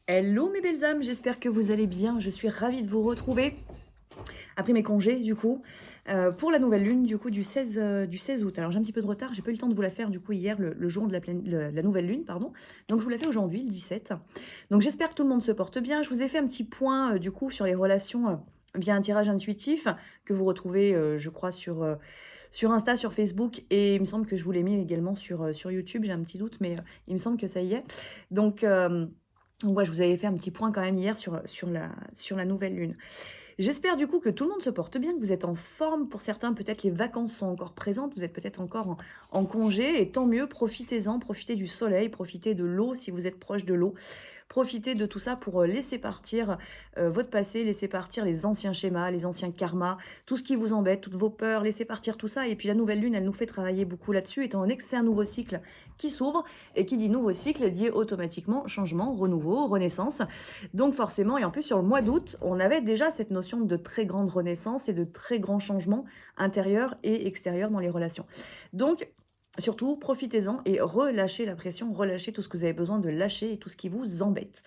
Hello mes belles âmes, j'espère que vous allez bien. Je suis ravie de vous retrouver après mes congés du coup, pour la nouvelle lune du coup du 16 août. Alors j'ai un petit peu de retard, j'ai pas eu le temps de vous la faire du coup hier le jour de la nouvelle lune pardon. Donc je vous la fais aujourd'hui le 17. Donc j'espère que tout le monde se porte bien. Je vous ai fait un petit point, du coup sur les relations, via un tirage intuitif que vous retrouvez, je crois sur Insta, sur Facebook et il me semble que je vous l'ai mis également sur YouTube. J'ai un petit doute mais, il me semble que ça y est. Donc, ouais, je vous avais fait un petit point quand même hier sur la nouvelle lune. J'espère du coup que tout le monde se porte bien, que vous êtes en forme. Pour certains, peut-être les vacances sont encore présentes, vous êtes peut-être encore en congé, et tant mieux, profitez-en, profitez du soleil, profitez de l'eau si vous êtes proche de l'eau. Profitez de tout ça pour laisser partir votre passé, laisser partir les anciens schémas, les anciens karmas, tout ce qui vous embête, toutes vos peurs, laissez partir tout ça. Et puis la nouvelle lune, elle nous fait travailler beaucoup là-dessus, étant donné que c'est un nouveau cycle qui s'ouvre, et qui dit nouveau cycle dit automatiquement changement, renouveau, renaissance. Donc forcément, et en plus sur le mois d'août, on avait déjà cette notion de très grande renaissance et de très grands changements intérieurs et extérieurs dans les relations. Donc surtout, profitez-en et relâchez la pression, relâchez tout ce que vous avez besoin de lâcher et tout ce qui vous embête.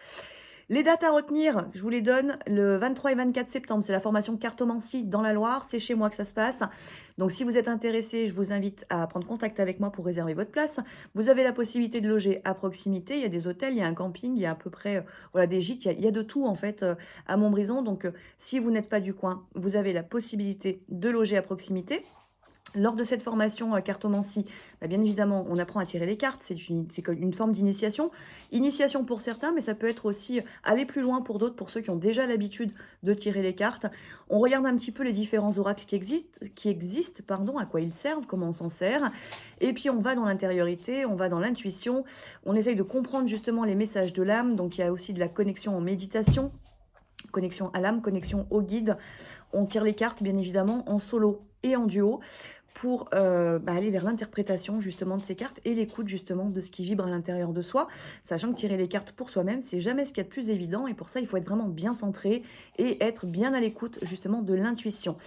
Les dates à retenir, je vous les donne, le 23 et 24 septembre, c'est la formation cartomancie dans la Loire, c'est chez moi que ça se passe. Donc si vous êtes intéressé, je vous invite à prendre contact avec moi pour réserver votre place. Vous avez la possibilité de loger à proximité, il y a des hôtels, il y a un camping, il y a à peu près voilà, des gîtes, il y a de tout en fait à Montbrison. Donc si vous n'êtes pas du coin, vous avez la possibilité de loger à proximité. Lors de cette formation cartomancie, bien évidemment, on apprend à tirer les cartes. C'est une forme d'initiation. Initiation pour certains, mais ça peut être aussi aller plus loin pour d'autres, pour ceux qui ont déjà l'habitude de tirer les cartes. On regarde un petit peu les différents oracles qui existent, pardon, à quoi ils servent, comment on s'en sert. Et puis on va dans l'intériorité, on va dans l'intuition. On essaye de comprendre justement les messages de l'âme. Donc il y a aussi de la connexion en méditation, connexion à l'âme, connexion au guide. On tire les cartes, bien évidemment, en solo et en duo, pour aller vers l'interprétation justement de ces cartes et l'écoute justement de ce qui vibre à l'intérieur de soi, sachant que tirer les cartes pour soi-même, c'est jamais ce qu'il y a de plus évident, et pour ça, il faut être vraiment bien centré et être bien à l'écoute justement de l'intuition.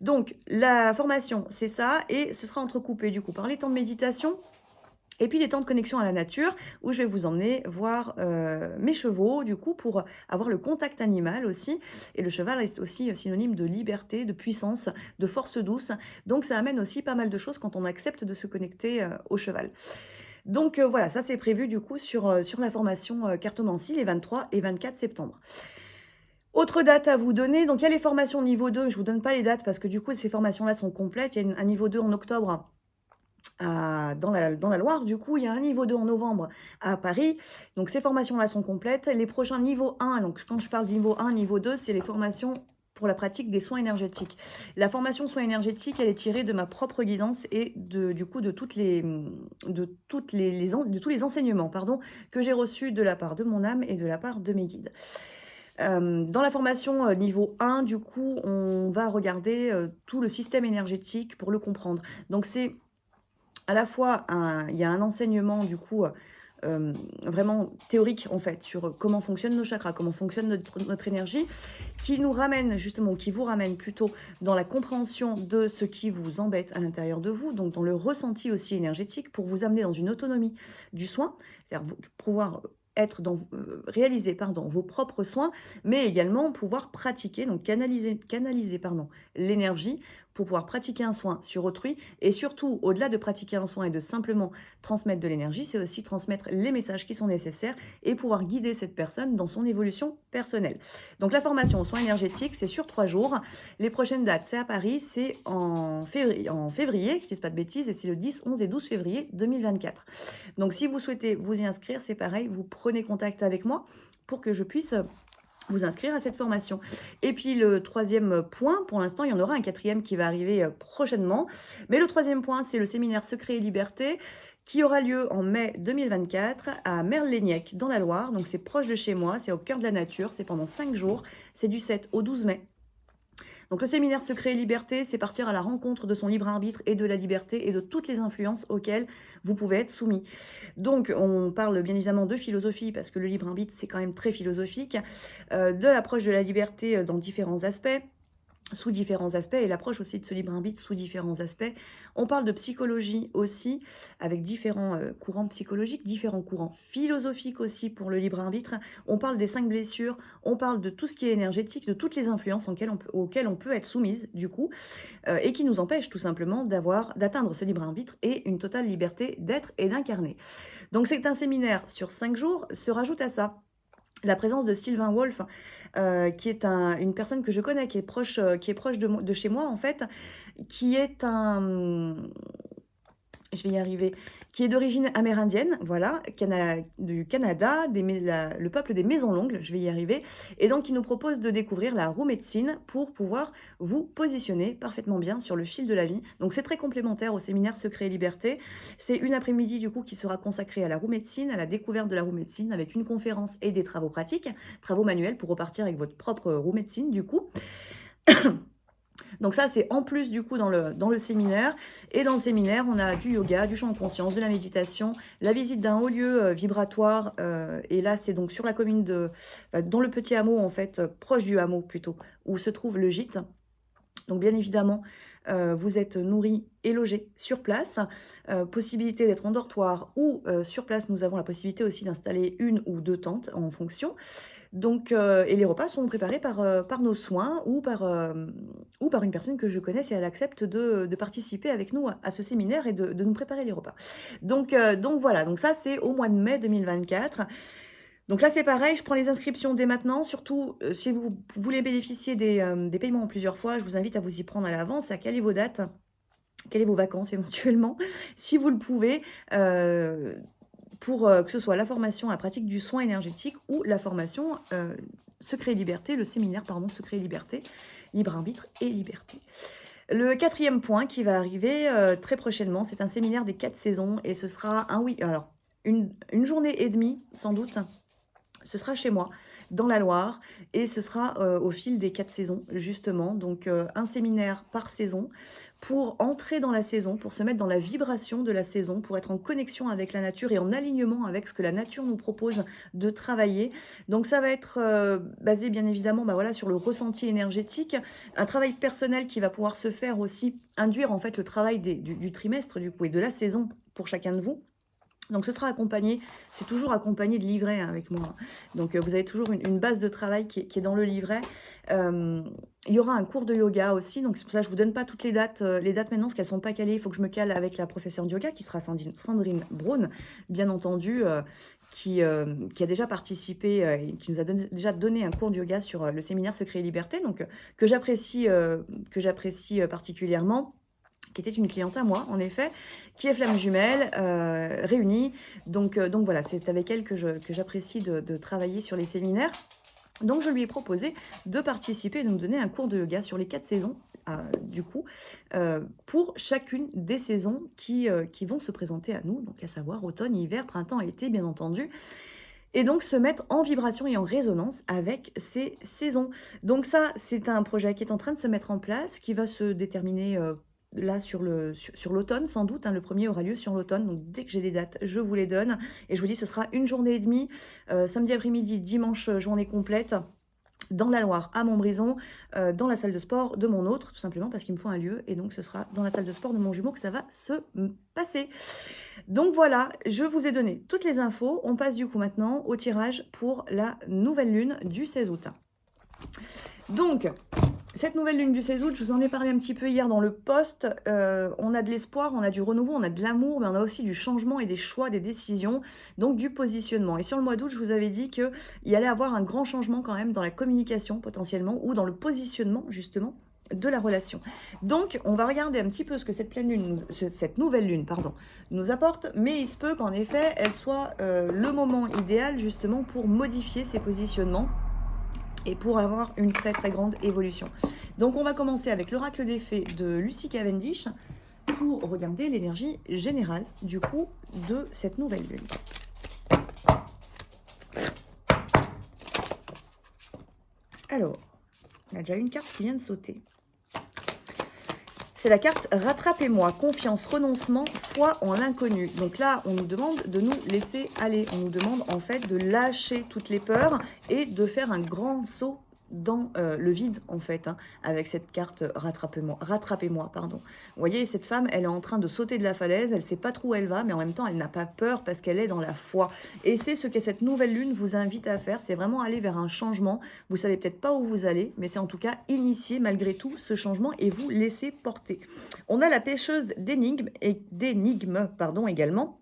Donc, la formation, c'est ça, et ce sera entrecoupé du coup par les temps de méditation, et puis des temps de connexion à la nature, où je vais vous emmener voir mes chevaux, du coup, pour avoir le contact animal aussi. Et le cheval est aussi synonyme de liberté, de puissance, de force douce. Donc ça amène aussi pas mal de choses quand on accepte de se connecter au cheval. Donc voilà, ça c'est prévu du coup sur la formation cartomancie, les 23 et 24 septembre. Autre date à vous donner, donc il y a les formations niveau 2, je ne vous donne pas les dates parce que du coup ces formations-là sont complètes. Il y a un niveau 2 en octobre dans la Loire. Du coup, il y a un niveau 2 en novembre à Paris. Donc, ces formations-là sont complètes. Les prochains niveau 1, donc quand je parle de niveau 1, niveau 2, c'est les formations pour la pratique des soins énergétiques. La formation soins énergétiques, elle est tirée de ma propre guidance et du coup de tous les enseignements que j'ai reçus de la part de mon âme et de la part de mes guides. Dans la formation niveau 1, du coup, on va regarder tout le système énergétique pour le comprendre. Donc, c'est à la fois, il y a un enseignement du coup vraiment théorique en fait sur comment fonctionnent nos chakras, comment fonctionne notre énergie, qui nous ramène justement, qui vous ramène plutôt dans la compréhension de ce qui vous embête à l'intérieur de vous, donc dans le ressenti aussi énergétique, pour vous amener dans une autonomie du soin, c'est-à-dire pouvoir réaliser vos propres soins, mais également pouvoir pratiquer, donc canaliser l'énergie pour pouvoir pratiquer un soin sur autrui. Et surtout, au-delà de pratiquer un soin et de simplement transmettre de l'énergie, c'est aussi transmettre les messages qui sont nécessaires et pouvoir guider cette personne dans son évolution personnelle. Donc la formation aux soins énergétiques, c'est sur 3 jours. Les prochaines dates, c'est à Paris, c'est en février, je ne dis pas de bêtises, et c'est le 10, 11 et 12 février 2024. Donc si vous souhaitez vous y inscrire, c'est pareil, vous prenez contact avec moi pour que je puisse vous inscrire à cette formation. Et puis le troisième point, pour l'instant, il y en aura un quatrième qui va arriver prochainement. Mais le troisième point, c'est le séminaire Secret et Liberté qui aura lieu en mai 2024 à Merle-Léniec, dans la Loire. Donc c'est proche de chez moi, c'est au cœur de la nature, c'est pendant 5 jours, c'est du 7 au 12 mai. Donc le séminaire Secret et Liberté, c'est partir à la rencontre de son libre arbitre et de la liberté et de toutes les influences auxquelles vous pouvez être soumis. Donc on parle bien évidemment de philosophie, parce que le libre arbitre, c'est quand même très philosophique, de l'approche de la liberté dans différents aspects, sous différents aspects et l'approche aussi de ce libre arbitre sous différents aspects. On parle de psychologie aussi, avec différents courants psychologiques, différents courants philosophiques aussi pour le libre arbitre. On parle des 5 blessures, on parle de tout ce qui est énergétique, de toutes les influences auxquelles on peut être soumise du coup, et qui nous empêchent tout simplement d'atteindre ce libre arbitre et une totale liberté d'être et d'incarner. Donc c'est un séminaire sur 5 jours, se rajoute à ça la présence de Sylvain Wolf, qui est une personne que je connais, qui est proche de chez moi en fait, qui est je vais y arriver, qui est d'origine amérindienne, voilà, du Canada, le peuple des Maisons Longues, je vais y arriver, et donc il nous propose de découvrir la roue médecine pour pouvoir vous positionner parfaitement bien sur le fil de la vie. Donc c'est très complémentaire au séminaire Secret et Liberté. C'est une après-midi du coup qui sera consacrée à la roue médecine, à la découverte de la roue médecine, avec une conférence et des travaux pratiques, travaux manuels pour repartir avec votre propre roue médecine du coup. Donc ça, c'est en plus du coup dans le séminaire. Et dans le séminaire, on a du yoga, du champ de conscience, de la méditation, la visite d'un haut lieu vibratoire. Et là, c'est donc sur la commune dans le petit hameau, en fait, proche du hameau plutôt, où se trouve le gîte. Donc bien évidemment, vous êtes nourri et logé sur place. Possibilité d'être en dortoir ou sur place, nous avons la possibilité aussi d'installer 1 ou 2 tentes en fonction. Donc, et les repas sont préparés par nos soins ou par une personne que je connais si elle accepte de participer avec nous à ce séminaire et de nous préparer les repas. Donc voilà, donc ça c'est au mois de mai 2024. Donc là c'est pareil, je prends les inscriptions dès maintenant, surtout si vous voulez bénéficier des paiements en plusieurs fois, je vous invite à vous y prendre à l'avance, à caler vos dates, caler vos vacances éventuellement, si vous le pouvez. Pour que ce soit la formation à la pratique du soin énergétique ou la formation Secret et Liberté, le séminaire, pardon, Secret et Liberté, Libre Arbitre et Liberté. Le 4e point qui va arriver très prochainement, c'est un séminaire des 4 saisons et ce sera une journée et demie sans doute. Ce sera chez moi, dans la Loire, et ce sera au fil des 4 saisons, justement. Donc, un séminaire par saison pour entrer dans la saison, pour se mettre dans la vibration de la saison, pour être en connexion avec la nature et en alignement avec ce que la nature nous propose de travailler. Donc, ça va être basé, bien évidemment, voilà, sur le ressenti énergétique, un travail personnel qui va pouvoir se faire aussi, induire en fait le travail du trimestre, du coup, et de la saison pour chacun de vous. Donc ce sera accompagné, c'est toujours accompagné de livret avec moi. Donc vous avez toujours une base de travail qui est dans le livret. Il y aura un cours de yoga aussi, donc c'est pour ça que je ne vous donne pas toutes les dates maintenant, parce qu'elles ne sont pas calées. Il faut que je me cale avec la professeure de yoga, qui sera Sandrine Braun, bien entendu, qui a déjà participé et qui nous a déjà donné un cours de yoga sur le séminaire Secret et Liberté, donc que j'apprécie particulièrement, qui était une cliente à moi, en effet, qui est flamme jumelle, réunie. Donc voilà, c'est avec elle que j'apprécie de travailler sur les séminaires. Donc je lui ai proposé de participer et de nous donner un cours de yoga sur les 4 saisons, du coup, pour chacune des saisons qui vont se présenter à nous, donc à savoir automne, hiver, printemps, été, bien entendu. Et donc se mettre en vibration et en résonance avec ces saisons. Donc ça, c'est un projet qui est en train de se mettre en place, qui va se déterminer là sur l'automne sans doute, le premier aura lieu sur l'automne, donc dès que j'ai des dates je vous les donne et je vous dis ce sera une journée et demie, samedi après-midi, dimanche journée complète dans la Loire à Montbrison, dans la salle de sport de mon autre, tout simplement parce qu'il me faut un lieu et donc ce sera dans la salle de sport de mon jumeau que ça va se passer. Donc voilà, je vous ai donné toutes les infos, on passe du coup maintenant au tirage pour la nouvelle lune du 16 août. Donc, cette nouvelle lune du 16 août, je vous en ai parlé un petit peu hier dans le post, on a de l'espoir, on a du renouveau, on a de l'amour, mais on a aussi du changement et des choix, des décisions, donc du positionnement. Et sur le mois d'août, je vous avais dit qu'il y allait avoir un grand changement quand même dans la communication potentiellement, ou dans le positionnement justement de la relation. Donc, on va regarder un petit peu ce que cette nouvelle lune nous apporte, mais il se peut qu'en effet, elle soit le moment idéal justement pour modifier ces positionnements et pour avoir une très très grande évolution. Donc on va commencer avec l'oracle des fées de Lucy Cavendish pour regarder l'énergie générale du coup de cette nouvelle lune. Alors, il y a déjà une carte qui vient de sauter. C'est la carte « Rattrapez-moi », confiance, renoncement, foi en l'inconnu. Donc là, on nous demande de nous laisser aller. On nous demande en fait de lâcher toutes les peurs et de faire un grand saut dans le vide, en fait, hein, avec cette carte rattrapez-moi, pardon. Vous voyez, cette femme, elle est en train de sauter de la falaise, elle ne sait pas trop où elle va, mais en même temps, elle n'a pas peur parce qu'elle est dans la foi. Et c'est ce que cette nouvelle lune vous invite à faire, c'est vraiment aller vers un changement. Vous savez peut-être pas où vous allez, mais c'est en tout cas initier malgré tout ce changement et vous laisser porter. On a la pêcheuse d'énigmes, pardon, également,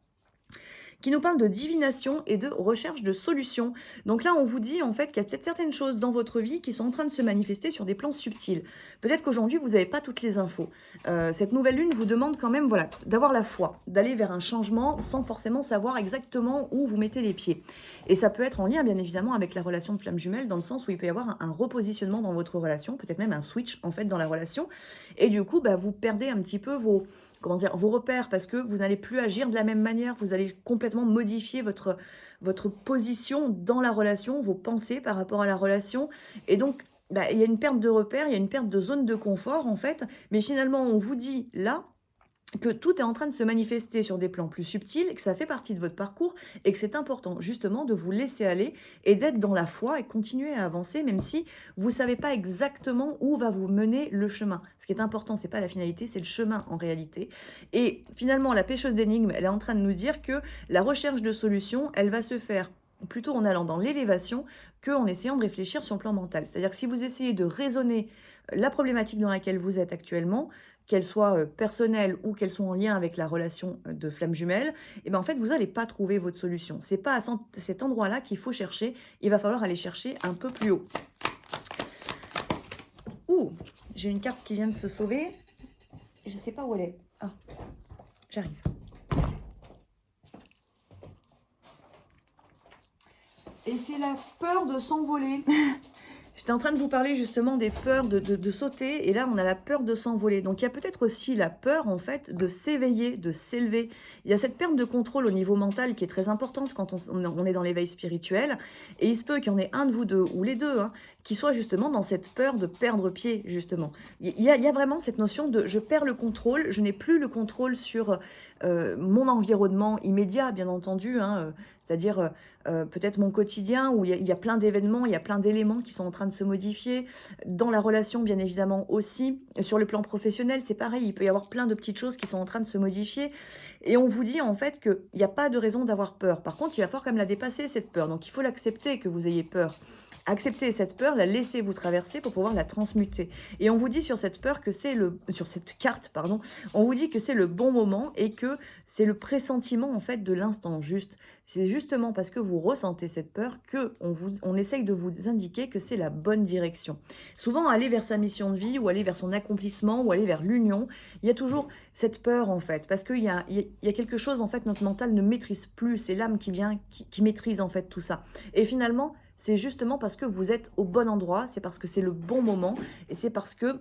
qui nous parle de divination et de recherche de solutions. Donc là, on vous dit en fait qu'il y a peut-être certaines choses dans votre vie qui sont en train de se manifester sur des plans subtils. Peut-être qu'aujourd'hui, vous n'avez pas toutes les infos. Cette nouvelle lune vous demande quand même voilà, d'avoir la foi, d'aller vers un changement sans forcément savoir exactement où vous mettez les pieds. Et ça peut être en lien, bien évidemment, avec la relation de flamme jumelle, dans le sens où il peut y avoir un repositionnement dans votre relation, peut-être même un switch en fait dans la relation. Et du coup, bah, vous perdez un petit peu vos repères, parce que vous n'allez plus agir de la même manière, vous allez complètement modifier votre position dans la relation, vos pensées par rapport à la relation, et donc bah, il y a une perte de repères, il y a une perte de zone de confort en fait, mais finalement on vous dit là que tout est en train de se manifester sur des plans plus subtils, que ça fait partie de votre parcours et que c'est important justement de vous laisser aller et d'être dans la foi et continuer à avancer même si vous ne savez pas exactement où va vous mener le chemin. Ce qui est important, c'est pas la finalité, c'est le chemin en réalité. Et finalement, la pêcheuse d'énigmes, elle est en train de nous dire que la recherche de solutions, elle va se faire plutôt en allant dans l'élévation qu'en essayant de réfléchir sur le plan mental. C'est-à-dire que si vous essayez de raisonner la problématique dans laquelle vous êtes actuellement, qu'elle soit personnelle ou qu'elle soit en lien avec la relation de flamme jumelle, et ben en fait, vous n'allez pas trouver votre solution. C'est pas à cet endroit-là qu'il faut chercher. Il va falloir aller chercher un peu plus haut. Ouh, j'ai une carte qui vient de se sauver. Je ne sais pas où elle est. Ah, j'arrive. Et c'est la peur de s'envoler. J'étais en train de vous parler justement des peurs de sauter, et là on a la peur de s'envoler. Donc il y a peut-être aussi la peur en fait de s'éveiller, de s'élever. Il y a cette perte de contrôle au niveau mental qui est très importante quand on est dans l'éveil spirituel, et il se peut qu'il y en ait un de vous deux, ou les deux, hein, qui soit justement dans cette peur de perdre pied justement. Il y a vraiment cette notion de je perds le contrôle, je n'ai plus le contrôle sur mon environnement immédiat bien entendu, hein, c'est-à-dire peut-être mon quotidien où il y a plein d'événements, il y a plein d'éléments qui sont en train de se modifier. Dans la relation, bien évidemment aussi. Sur le plan professionnel, c'est pareil. Il peut y avoir plein de petites choses qui sont en train de se modifier. Et on vous dit en fait qu'il n'y a pas de raison d'avoir peur. Par contre, il va falloir quand même la dépasser, cette peur. Donc il faut l'accepter que vous ayez peur. Acceptez cette peur, la laissez vous traverser pour pouvoir la transmuter. Et on vous dit sur cette peur que c'est sur cette carte, pardon, on vous dit que c'est le bon moment et que c'est le pressentiment en fait de l'instant juste. C'est justement parce que vous ressentez cette peur que on essaye de vous indiquer que c'est la bonne direction. Souvent, aller vers sa mission de vie ou aller vers son accomplissement ou aller vers l'union, il y a toujours cette peur en fait, parce qu'il y a quelque chose en fait, notre mental ne maîtrise plus, c'est l'âme qui vient, qui maîtrise en fait tout ça. Et finalement, c'est justement parce que vous êtes au bon endroit, c'est parce que c'est le bon moment, et c'est parce que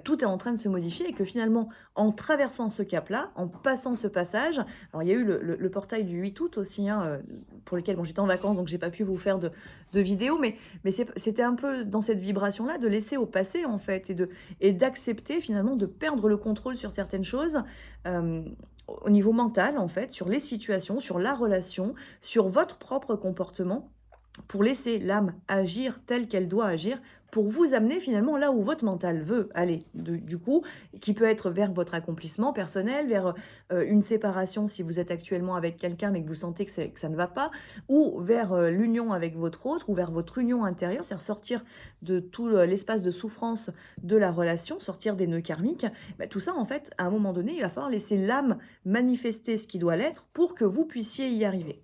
tout est en train de se modifier et que finalement, en traversant ce cap-là, en passant ce passage, alors il y a eu le portail du 8 août aussi, hein, pour lequel j'étais en vacances, donc j'ai pas pu vous faire de vidéo, mais c'était un peu dans cette vibration-là de laisser au passé en fait, et d'accepter finalement de perdre le contrôle sur certaines choses, au niveau mental en fait, sur les situations, sur la relation, sur votre propre comportement, pour laisser l'âme agir telle qu'elle doit agir, pour vous amener finalement là où votre mental veut aller, du coup, qui peut être vers votre accomplissement personnel, vers une séparation si vous êtes actuellement avec quelqu'un mais que vous sentez que ça ne va pas, ou vers l'union avec votre autre, ou vers votre union intérieure, c'est-à-dire sortir de tout l'espace de souffrance de la relation, sortir des nœuds karmiques. Tout ça, en fait, à un moment donné, il va falloir laisser l'âme manifester ce qui doit l'être pour que vous puissiez y arriver.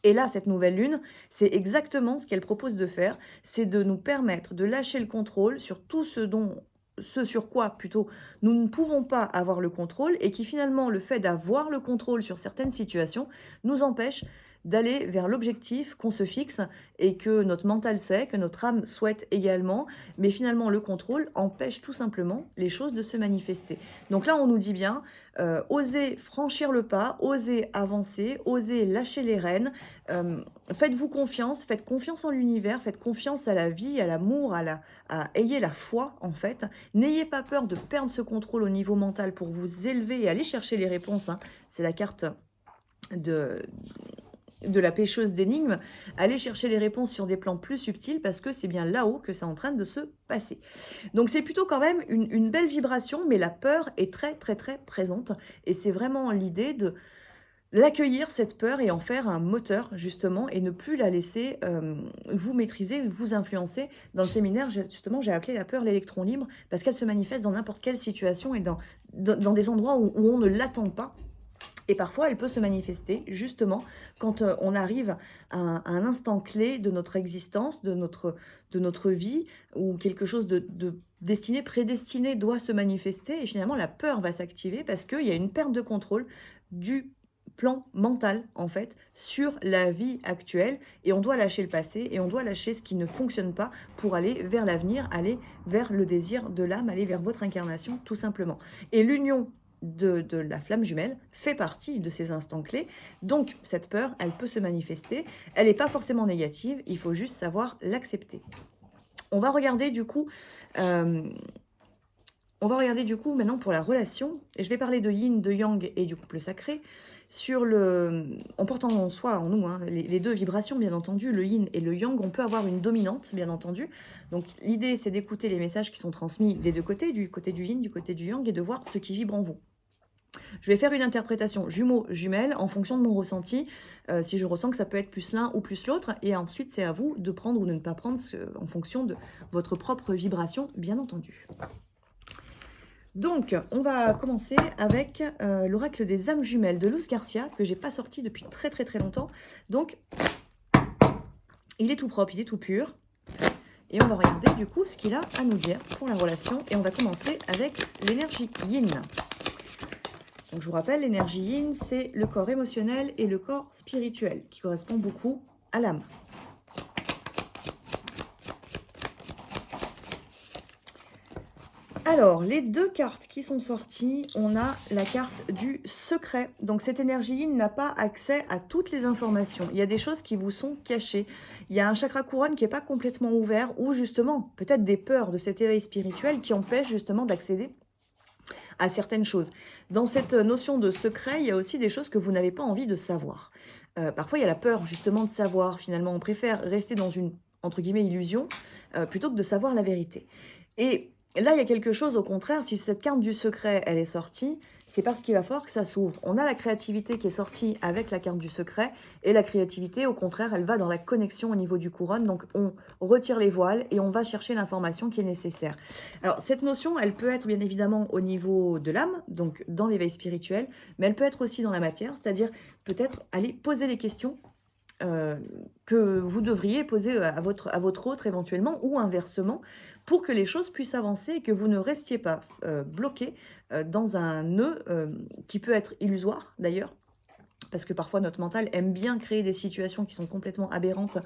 Et là, cette nouvelle lune, c'est exactement ce qu'elle propose de faire, c'est de nous permettre de lâcher le contrôle sur tout ce sur quoi plutôt nous ne pouvons pas avoir le contrôle, et qui finalement, le fait d'avoir le contrôle sur certaines situations, nous empêche d'aller vers l'objectif qu'on se fixe et que notre mental sait, que notre âme souhaite également, mais finalement le contrôle empêche tout simplement les choses de se manifester. Donc là, on nous dit bien, osez franchir le pas, osez avancer, osez lâcher les rênes, faites-vous confiance, faites confiance en l'univers, faites confiance à la vie, à l'amour, ayez la foi en fait. N'ayez pas peur de perdre ce contrôle au niveau mental pour vous élever et aller chercher les réponses, hein. C'est la carte de la pêcheuse d'énigmes, aller chercher les réponses sur des plans plus subtils parce que c'est bien là-haut que c'est en train de se passer. Donc c'est plutôt quand même une belle vibration, mais la peur est très très très présente et c'est vraiment l'idée de l'accueillir cette peur et en faire un moteur justement et ne plus la laisser vous maîtriser, vous influencer. Dans le séminaire, justement, j'ai appelé la peur l'électron libre parce qu'elle se manifeste dans n'importe quelle situation et dans des endroits où on ne l'attend pas. Et parfois, elle peut se manifester justement quand on arrive à un instant clé de notre existence, de notre vie, où quelque chose de destiné, prédestiné doit se manifester. Et finalement, la peur va s'activer parce qu'il y a une perte de contrôle du plan mental, en fait, sur la vie actuelle. Et on doit lâcher le passé et on doit lâcher ce qui ne fonctionne pas pour aller vers l'avenir, aller vers le désir de l'âme, aller vers votre incarnation, tout simplement. Et l'union de la flamme jumelle fait partie de ces instants clés. Donc, cette peur, elle peut se manifester. Elle n'est pas forcément négative, il faut juste savoir l'accepter. On va regarder du coup... maintenant pour la relation, et je vais parler de yin, de yang et du couple sacré, en portant en soi, en nous, hein, les deux vibrations bien entendu, le yin et le yang, on peut avoir une dominante bien entendu. Donc l'idée c'est d'écouter les messages qui sont transmis des deux côtés, du côté du yin, du côté du yang, et de voir ce qui vibre en vous. Je vais faire une interprétation jumeau-jumelle en fonction de mon ressenti, si je ressens que ça peut être plus l'un ou plus l'autre, et ensuite c'est à vous de prendre ou de ne pas prendre en fonction de votre propre vibration, bien entendu. Donc, on va commencer avec l'oracle des âmes jumelles de Luz Garcia, que j'ai pas sorti depuis très très très longtemps. Donc, il est tout propre, il est tout pur. Et on va regarder du coup ce qu'il a à nous dire pour la relation. Et on va commencer avec l'énergie yin. Donc, je vous rappelle, l'énergie yin, c'est le corps émotionnel et le corps spirituel, qui correspond beaucoup à l'âme. Alors, les deux cartes qui sont sorties, on a la carte du secret. Donc, cette énergie yin n'a pas accès à toutes les informations. Il y a des choses qui vous sont cachées. Il y a un chakra couronne qui n'est pas complètement ouvert ou justement, peut-être des peurs de cet éveil spirituel qui empêchent justement d'accéder à certaines choses. Dans cette notion de secret, il y a aussi des choses que vous n'avez pas envie de savoir. Parfois, il y a la peur justement de savoir. Finalement, on préfère rester dans une, entre guillemets, illusion plutôt que de savoir la vérité. Et là, il y a quelque chose, au contraire, si cette carte du secret, elle est sortie, c'est parce qu'il va falloir que ça s'ouvre. On a la créativité qui est sortie avec la carte du secret, et la créativité, au contraire, elle va dans la connexion au niveau du couronne, donc on retire les voiles et on va chercher l'information qui est nécessaire. Alors, cette notion, elle peut être bien évidemment au niveau de l'âme, donc dans l'éveil spirituel, mais elle peut être aussi dans la matière, c'est-à-dire peut-être aller poser les questions que vous devriez poser à votre autre éventuellement ou inversement pour que les choses puissent avancer et que vous ne restiez pas bloqué dans un nœud qui peut être illusoire d'ailleurs, parce que parfois notre mental aime bien créer des situations qui sont complètement aberrantes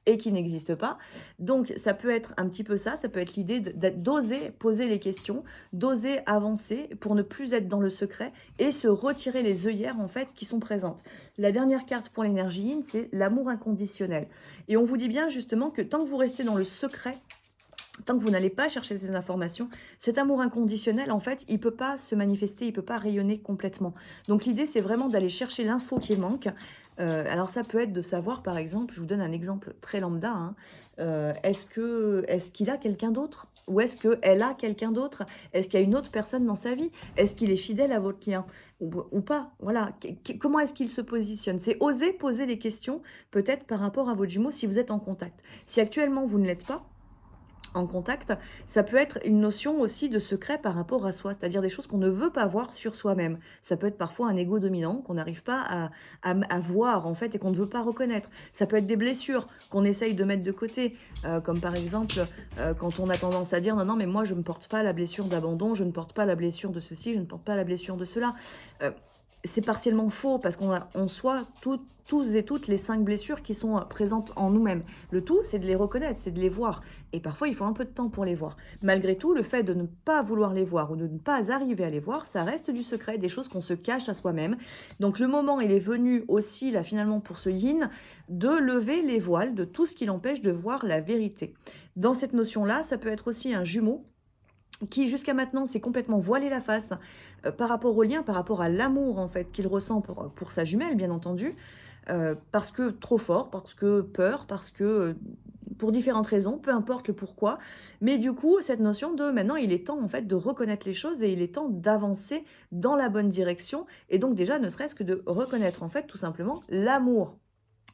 et qui n'existent pas. Donc ça peut être un petit peu ça peut être l'idée d'oser poser les questions, d'oser avancer pour ne plus être dans le secret et se retirer les œillères en fait qui sont présentes. La dernière carte pour l'énergie yin, c'est l'amour inconditionnel. Et on vous dit bien justement que tant que vous restez dans le secret, tant que vous n'allez pas chercher ces informations, cet amour inconditionnel, en fait, il ne peut pas se manifester, il ne peut pas rayonner complètement. Donc l'idée, c'est vraiment d'aller chercher l'info qui manque. Alors ça peut être de savoir, par exemple, je vous donne un exemple très lambda, hein, est-ce qu'il a quelqu'un d'autre? Ou est-ce qu'elle a quelqu'un d'autre? Est-ce qu'il y a une autre personne dans sa vie? Est-ce qu'il est fidèle à votre lien? Ou pas? Voilà. Comment est-ce qu'il se positionne? C'est oser poser les questions, peut-être par rapport à votre jumeau, si vous êtes en contact. Si actuellement, vous ne l'êtes pas, en contact, ça peut être une notion aussi de secret par rapport à soi, c'est-à-dire des choses qu'on ne veut pas voir sur soi-même. Ça peut être parfois un ego dominant qu'on n'arrive pas à voir en fait et qu'on ne veut pas reconnaître. Ça peut être des blessures qu'on essaye de mettre de côté, comme par exemple quand on a tendance à dire non, mais moi je ne porte pas la blessure d'abandon, je ne porte pas la blessure de ceci, je ne porte pas la blessure de cela. C'est partiellement faux parce qu'on a en soi tous et toutes les 5 blessures qui sont présentes en nous-mêmes. Le tout, c'est de les reconnaître, c'est de les voir. Et parfois, il faut un peu de temps pour les voir. Malgré tout, le fait de ne pas vouloir les voir ou de ne pas arriver à les voir, ça reste du secret, des choses qu'on se cache à soi-même. Donc le moment, il est venu aussi, là, finalement, pour ce yin, de lever les voiles de tout ce qui l'empêche de voir la vérité. Dans cette notion-là, ça peut être aussi un jumeau qui jusqu'à maintenant s'est complètement voilé la face par rapport au lien, par rapport à l'amour en fait qu'il ressent pour sa jumelle, bien entendu. parce que trop fort, parce que peur, parce que pour différentes raisons, peu importe le pourquoi. Mais du coup, cette notion de maintenant, il est temps en fait de reconnaître les choses et il est temps d'avancer dans la bonne direction. Et donc déjà, ne serait-ce que de reconnaître en fait tout simplement l'amour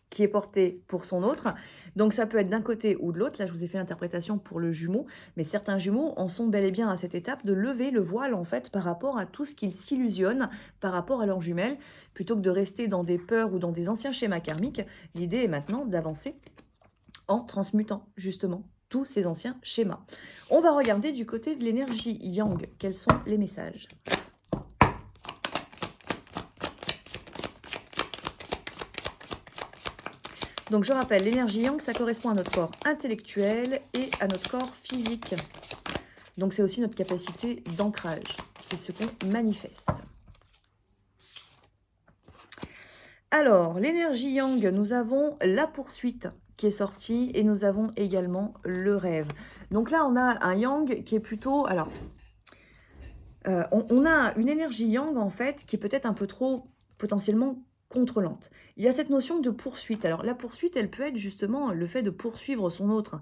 qui est porté pour son autre. Donc ça peut être d'un côté ou de l'autre. Là, je vous ai fait l'interprétation pour le jumeau, mais certains jumeaux en sont bel et bien à cette étape de lever le voile en fait par rapport à tout ce qu'ils s'illusionnent par rapport à leurs jumelles, plutôt que de rester dans des peurs ou dans des anciens schémas karmiques. L'idée est maintenant d'avancer en transmutant justement tous ces anciens schémas. On va regarder du côté de l'énergie yang. Quels sont les messages ? Donc je rappelle, l'énergie yang, ça correspond à notre corps intellectuel et à notre corps physique. Donc c'est aussi notre capacité d'ancrage. C'est ce qu'on manifeste. Alors, l'énergie yang, nous avons la poursuite qui est sortie et nous avons également le rêve. Donc là, on a un yang qui est plutôt... Alors, on a une énergie yang, en fait, qui est peut-être un peu trop potentiellement contrôlante. Il y a cette notion de poursuite. Alors, la poursuite, elle peut être justement le fait de poursuivre son autre,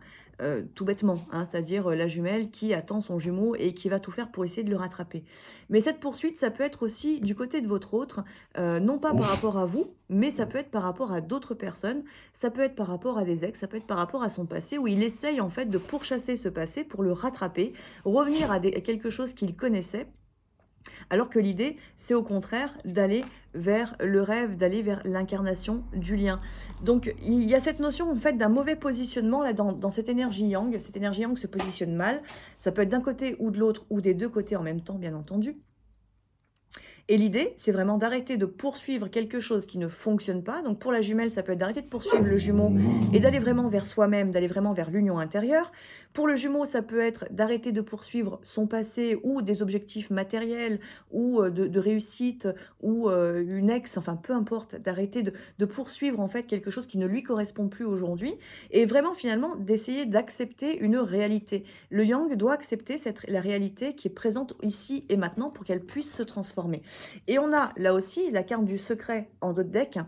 tout bêtement, hein, c'est-à-dire la jumelle qui attend son jumeau et qui va tout faire pour essayer de le rattraper. Mais cette poursuite, ça peut être aussi du côté de votre autre, non pas par rapport à vous, mais ça peut être par rapport à d'autres personnes, ça peut être par rapport à des ex, ça peut être par rapport à son passé, où il essaye en fait de pourchasser ce passé pour le rattraper, revenir à quelque chose qu'il connaissait. Alors que l'idée, c'est au contraire d'aller vers le rêve, d'aller vers l'incarnation du lien. Donc, il y a cette notion en fait d'un mauvais positionnement là dans cette énergie yang. Cette énergie yang se positionne mal. Ça peut être d'un côté ou de l'autre, ou des deux côtés en même temps, bien entendu. Et l'idée, c'est vraiment d'arrêter de poursuivre quelque chose qui ne fonctionne pas. Donc pour la jumelle, ça peut être d'arrêter de poursuivre le jumeau et d'aller vraiment vers soi-même, d'aller vraiment vers l'union intérieure. Pour le jumeau, ça peut être d'arrêter de poursuivre son passé ou des objectifs matériels ou de réussite ou une ex, enfin peu importe, d'arrêter de poursuivre en fait quelque chose qui ne lui correspond plus aujourd'hui et vraiment finalement d'essayer d'accepter une réalité. Le yang doit accepter la réalité qui est présente ici et maintenant pour qu'elle puisse se transformer. Et on a là aussi la carte du secret en dos de deck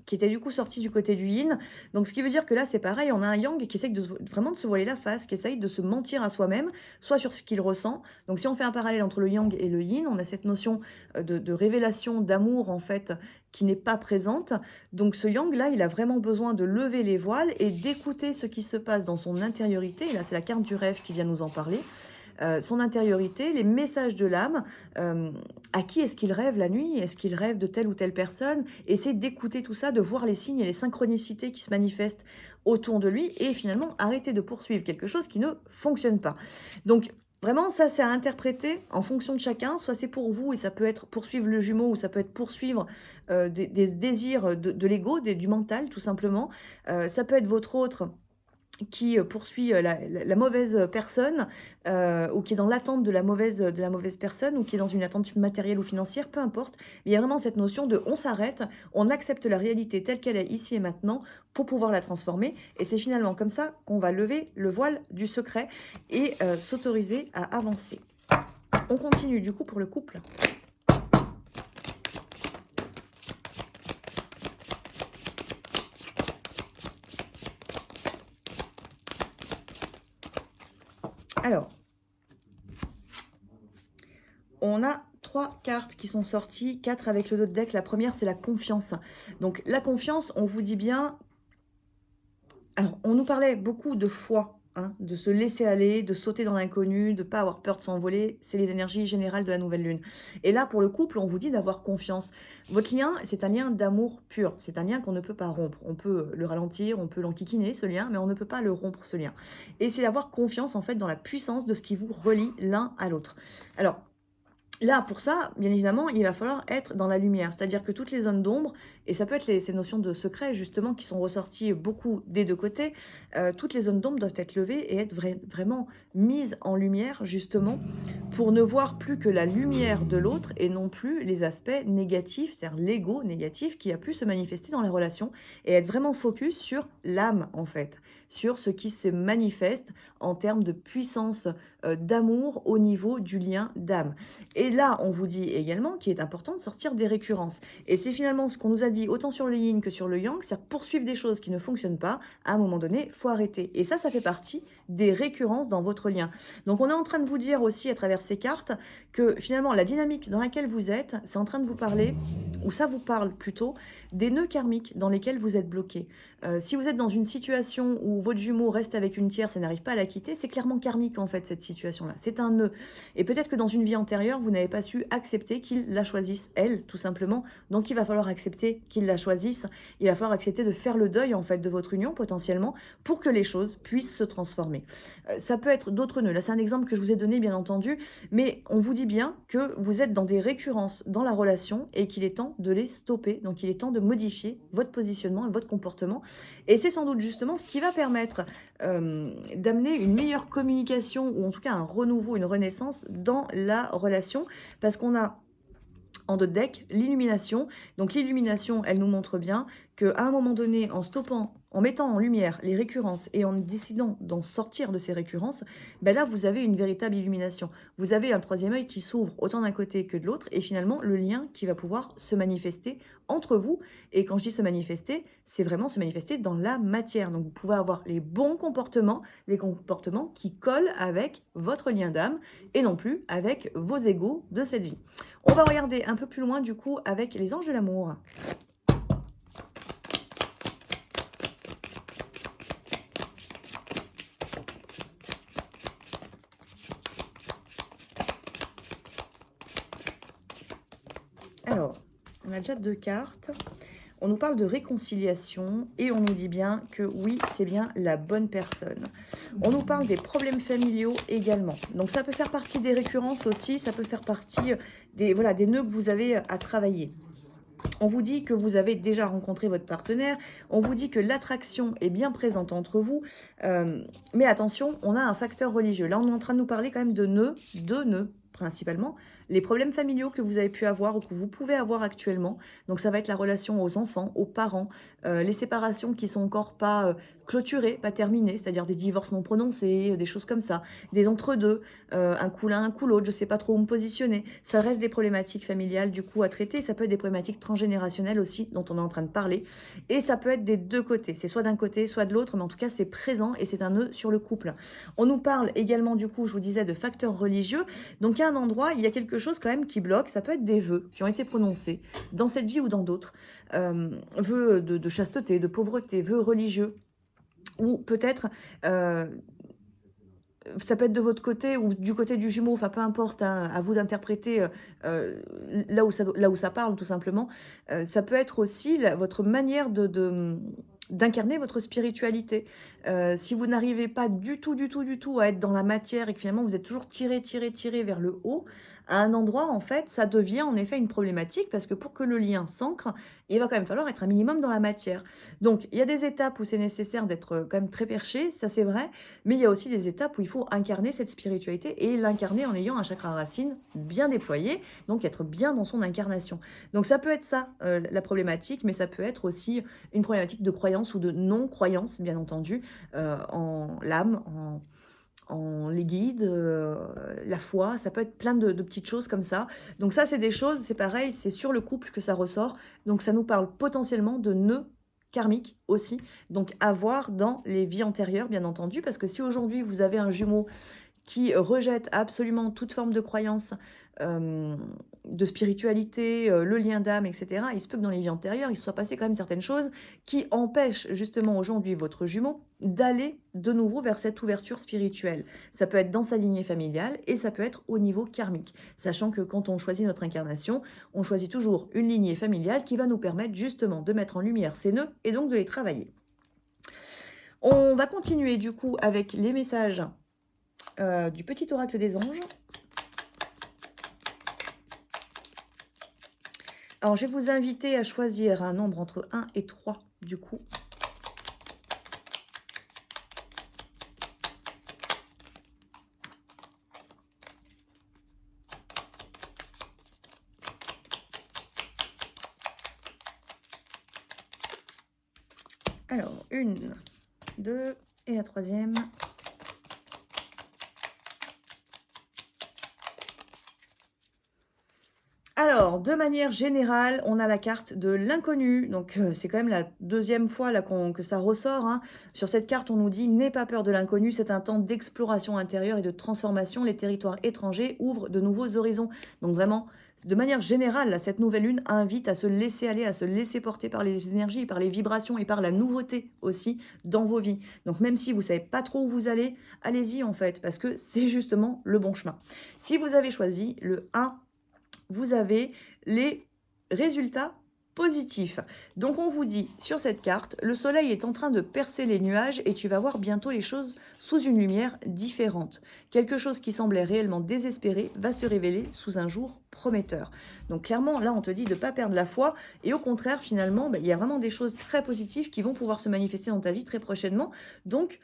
qui était du coup sortie du côté du yin. Donc ce qui veut dire que là c'est pareil, on a un yang qui essaye vraiment de se voiler la face, qui essaye de se mentir à soi-même, soit sur ce qu'il ressent. Donc si on fait un parallèle entre le yang et le yin, on a cette notion de révélation, d'amour en fait, qui n'est pas présente. Donc ce yang là, il a vraiment besoin de lever les voiles et d'écouter ce qui se passe dans son intériorité. Et là c'est la carte du rêve qui vient nous en parler. Son intériorité, les messages de l'âme, à qui est-ce qu'il rêve la nuit, est-ce qu'il rêve de telle ou telle personne, essayer d'écouter tout ça, de voir les signes et les synchronicités qui se manifestent autour de lui et finalement arrêter de poursuivre quelque chose qui ne fonctionne pas. Donc vraiment ça c'est à interpréter en fonction de chacun, soit c'est pour vous et ça peut être poursuivre le jumeau ou ça peut être poursuivre des désirs de l'ego, du mental tout simplement, ça peut être votre autre qui poursuit la mauvaise personne ou qui est dans l'attente de la mauvaise personne ou qui est dans une attente matérielle ou financière, peu importe. Mais il y a vraiment cette notion de on s'arrête, on accepte la réalité telle qu'elle est ici et maintenant pour pouvoir la transformer. Et c'est finalement comme ça qu'on va lever le voile du secret et s'autoriser à avancer. On continue du coup pour le couple. Alors, on a 3 cartes qui sont sorties, 4 avec le dos de deck. La première, c'est la confiance. Donc, la confiance, on vous dit bien... Alors, on nous parlait beaucoup de foi, hein, de se laisser aller, de sauter dans l'inconnu, de ne pas avoir peur de s'envoler. C'est les énergies générales de la nouvelle lune. Et là, pour le couple, on vous dit d'avoir confiance. Votre lien, c'est un lien d'amour pur. C'est un lien qu'on ne peut pas rompre. On peut le ralentir, on peut l'enquiquiner, ce lien, mais on ne peut pas le rompre, ce lien. Et c'est d'avoir confiance, en fait, dans la puissance de ce qui vous relie l'un à l'autre. Alors, là, pour ça, bien évidemment, il va falloir être dans la lumière. C'est-à-dire que toutes les zones d'ombre, et ça peut être ces notions de secret, justement, qui sont ressorties beaucoup des deux côtés, toutes les zones d'ombre doivent être levées et être vraiment mises en lumière, justement, pour ne voir plus que la lumière de l'autre et non plus les aspects négatifs, c'est-à-dire l'ego négatif qui a pu se manifester dans la relation, et être vraiment focus sur l'âme, en fait, sur ce qui se manifeste en termes de puissance d'amour au niveau du lien d'âme. Et là, on vous dit également qu'il est important de sortir des récurrences. Et c'est finalement ce qu'on nous a dit autant sur le yin que sur le yang, c'est-à-dire poursuivre des choses qui ne fonctionnent pas, à un moment donné, il faut arrêter. Et ça fait partie des récurrences dans votre lien. Donc on est en train de vous dire aussi à travers ces cartes que finalement la dynamique dans laquelle vous êtes, c'est en train de vous parler, ou ça vous parle plutôt, des nœuds karmiques dans lesquels vous êtes bloqué. Si vous êtes dans une situation où votre jumeau reste avec une tierce et n'arrive pas à la quitter, c'est clairement karmique en fait cette situation-là. C'est un nœud. Et peut-être que dans une vie antérieure, vous n'avez pas su accepter qu'il la choisisse, elle, tout simplement. Donc il va falloir accepter qu'il la choisisse. Il va falloir accepter de faire le deuil en fait de votre union potentiellement pour que les choses puissent se transformer. Ça peut être d'autres nœuds. Là, c'est un exemple que je vous ai donné, bien entendu, mais on vous dit bien que vous êtes dans des récurrences dans la relation et qu'il est temps de les stopper. Donc il est temps de modifier votre positionnement et votre comportement. Et c'est sans doute justement ce qui va permettre d'amener une meilleure communication ou en tout cas un renouveau, une renaissance dans la relation, parce qu'on a en dos de deck l'illumination. Donc l'illumination, elle nous montre bien qu'à un moment donné, en stoppant, en mettant en lumière les récurrences et en décidant d'en sortir de ces récurrences, ben là, vous avez une véritable illumination. Vous avez un troisième œil qui s'ouvre autant d'un côté que de l'autre et finalement le lien qui va pouvoir se manifester entre vous. Et quand je dis se manifester, c'est vraiment se manifester dans la matière. Donc vous pouvez avoir les bons comportements, les comportements qui collent avec votre lien d'âme et non plus avec vos égos de cette vie. On va regarder un peu plus loin du coup avec les anges de l'amour. Alors, on a déjà 2 cartes. On nous parle de réconciliation et on nous dit bien que oui, c'est bien la bonne personne. On nous parle des problèmes familiaux également. Donc ça peut faire partie des récurrences aussi, ça peut faire partie des, voilà, des nœuds que vous avez à travailler. On vous dit que vous avez déjà rencontré votre partenaire, on vous dit que l'attraction est bien présente entre vous, mais attention, on a un facteur religieux. Là, on est en train de nous parler quand même de deux nœuds principalement, les problèmes familiaux que vous avez pu avoir ou que vous pouvez avoir actuellement. Donc ça va être la relation aux enfants, aux parents, les séparations qui sont encore pas clôturées, pas terminées, c'est-à-dire des divorces non prononcés, des choses comme ça, des entre-deux, un coup l'un, un coup l'autre, je sais pas trop où me positionner. Ça reste des problématiques familiales du coup à traiter, ça peut être des problématiques transgénérationnelles aussi dont on est en train de parler, et ça peut être des deux côtés, c'est soit d'un côté, soit de l'autre, mais en tout cas c'est présent et c'est un nœud sur le couple. On nous parle également du coup, je vous disais, de facteurs religieux, donc à un endroit, il y a quelque chose quand même qui bloque, ça peut être des vœux qui ont été prononcés dans cette vie ou dans d'autres, vœux de chasteté, de pauvreté, vœux religieux, ou peut-être ça peut être de votre côté ou du côté du jumeau, enfin peu importe, hein, à vous d'interpréter là où ça parle tout simplement. Ça peut être aussi votre manière d'incarner votre spiritualité. Si vous n'arrivez pas du tout à être dans la matière et que finalement vous êtes toujours tiré vers le haut, à un endroit, en fait, ça devient en effet une problématique parce que pour que le lien s'ancre, il va quand même falloir être un minimum dans la matière. Donc, il y a des étapes où c'est nécessaire d'être quand même très perché, ça c'est vrai, mais il y a aussi des étapes où il faut incarner cette spiritualité et l'incarner en ayant un chakra racine bien déployé, donc être bien dans son incarnation. Donc ça peut être ça, la problématique, mais ça peut être aussi une problématique de croyance ou de non-croyance, bien entendu, en l'âme, en les guides, la foi, ça peut être plein de petites choses comme ça. Donc ça, c'est des choses, c'est pareil, c'est sur le couple que ça ressort. Donc ça nous parle potentiellement de nœuds karmiques aussi. Donc à voir dans les vies antérieures, bien entendu, parce que si aujourd'hui vous avez un jumeau qui rejette absolument toute forme de croyance, de spiritualité, le lien d'âme, etc., il se peut que dans les vies antérieures, il se soit passé quand même certaines choses qui empêchent justement aujourd'hui votre jumeau d'aller de nouveau vers cette ouverture spirituelle. Ça peut être dans sa lignée familiale et ça peut être au niveau karmique. Sachant que quand on choisit notre incarnation, on choisit toujours une lignée familiale qui va nous permettre justement de mettre en lumière ces nœuds et donc de les travailler. On va continuer du coup avec les messages du petit oracle des anges. Alors, je vais vous inviter à choisir un nombre entre 1 et 3, du coup. Alors, 1, 2 et la troisième. Alors, de de manière générale, on a la carte de l'inconnu. Donc, c'est quand même la deuxième fois là, que ça ressort, hein. Sur cette carte, on nous dit « N'aie pas peur de l'inconnu, c'est un temps d'exploration intérieure et de transformation. Les territoires étrangers ouvrent de nouveaux horizons. » Donc vraiment, de manière générale, là, cette nouvelle lune invite à se laisser aller, à se laisser porter par les énergies, par les vibrations et par la nouveauté aussi dans vos vies. Donc même si vous ne savez pas trop où vous allez, allez-y en fait, parce que c'est justement le bon chemin. Si vous avez choisi le 1, vous avez les résultats positifs. Donc on vous dit sur cette carte, le soleil est en train de percer les nuages et tu vas voir bientôt les choses sous une lumière différente. Quelque chose qui semblait réellement désespéré va se révéler sous un jour prometteur. Donc clairement, là on te dit de ne pas perdre la foi et au contraire finalement, il y a vraiment des choses très positives qui vont pouvoir se manifester dans ta vie très prochainement. Donc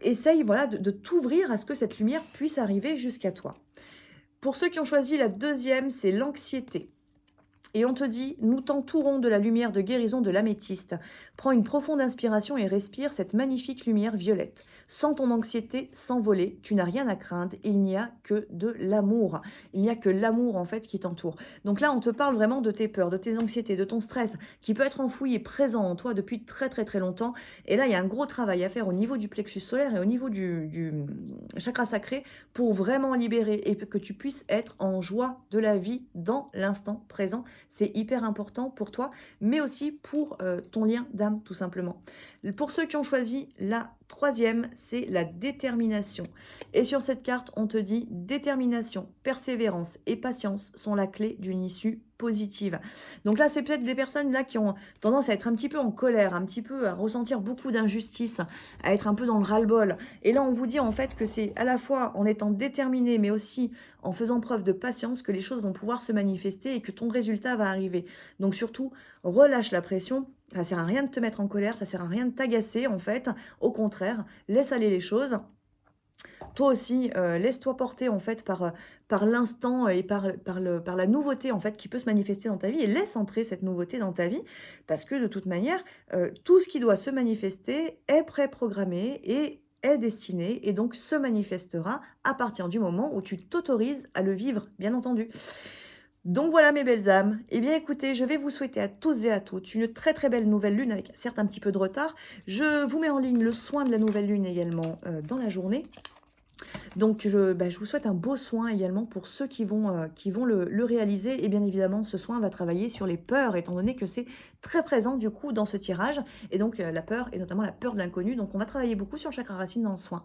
essaye voilà, de t'ouvrir à ce que cette lumière puisse arriver jusqu'à toi. Pour ceux qui ont choisi la deuxième, c'est l'anxiété. Et on te dit, nous t'entourons de la lumière de guérison de l'améthyste. Prends une profonde inspiration et respire cette magnifique lumière violette. Sans ton anxiété s'envoler, tu n'as rien à craindre, il n'y a que de l'amour. Il n'y a que l'amour en fait qui t'entoure. Donc là, on te parle vraiment de tes peurs, de tes anxiétés, de ton stress, qui peut être enfoui et présent en toi depuis très très très longtemps. Et là, il y a un gros travail à faire au niveau du plexus solaire et au niveau du chakra sacré pour vraiment libérer et que tu puisses être en joie de la vie dans l'instant présent. C'est hyper important pour toi, mais aussi pour ton lien d'âme, tout simplement. Pour ceux qui ont choisi la troisième, c'est la détermination. Et sur cette carte, on te dit détermination, persévérance et patience sont la clé d'une issue positive. Donc là, c'est peut-être des personnes là qui ont tendance à être un petit peu en colère, un petit peu à ressentir beaucoup d'injustice, à être un peu dans le ras-le-bol. Et là, on vous dit en fait que c'est à la fois en étant déterminé, mais aussi en faisant preuve de patience que les choses vont pouvoir se manifester et que ton résultat va arriver. Donc surtout, relâche la pression. Ça sert à rien de te mettre en colère, ça sert à rien de t'agacer en fait. Au contraire, laisse aller les choses. Toi aussi, laisse-toi porter en fait par l'instant et par la nouveauté en fait qui peut se manifester dans ta vie et laisse entrer cette nouveauté dans ta vie parce que de toute manière, tout ce qui doit se manifester est préprogrammé et est destiné et donc se manifestera à partir du moment où tu t'autorises à le vivre, bien entendu. Donc voilà mes belles âmes, eh bien écoutez, je vais vous souhaiter à tous et à toutes une très très belle nouvelle lune avec certes un petit peu de retard. Je vous mets en ligne le soin de la nouvelle lune également dans la journée. Donc je vous souhaite un beau soin également pour ceux qui vont le réaliser. Et bien évidemment, ce soin va travailler sur les peurs, étant donné que c'est très présent du coup dans ce tirage. Et donc la peur, et notamment la peur de l'inconnu. Donc on va travailler beaucoup sur le chakra racine dans le soin.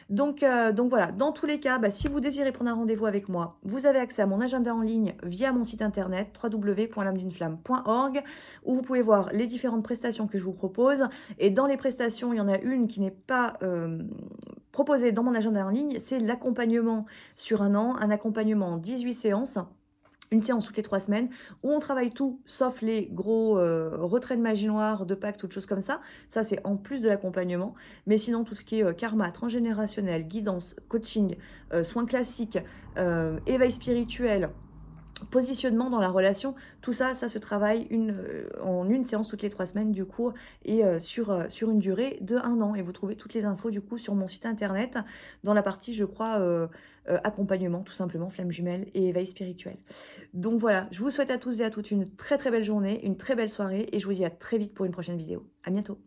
Donc voilà, dans tous les cas, si vous désirez prendre un rendez-vous avec moi, vous avez accès à mon agenda en ligne via mon site internet www.lameduneflamme.org où vous pouvez voir les différentes prestations que je vous propose. Et dans les prestations, il y en a une qui n'est pas proposée dans mon agenda en ligne, c'est l'accompagnement sur un an, un accompagnement en 18 séances. Une séance toutes les 3 semaines où on travaille tout sauf les gros retraits de magie noire, de pacte, toutes choses comme ça. Ça, c'est en plus de l'accompagnement. Mais sinon, tout ce qui est karma, transgénérationnel, guidance, coaching, soins classiques, éveil spirituel, positionnement dans la relation, tout ça, ça se travaille en une séance toutes les 3 semaines du coup et sur une durée de 1 an. Et vous trouvez toutes les infos du coup sur mon site internet dans la partie, je crois, accompagnement tout simplement, flamme jumelle et éveil spirituel. Donc voilà, je vous souhaite à tous et à toutes une très très belle journée, une très belle soirée et je vous dis à très vite pour une prochaine vidéo. À bientôt.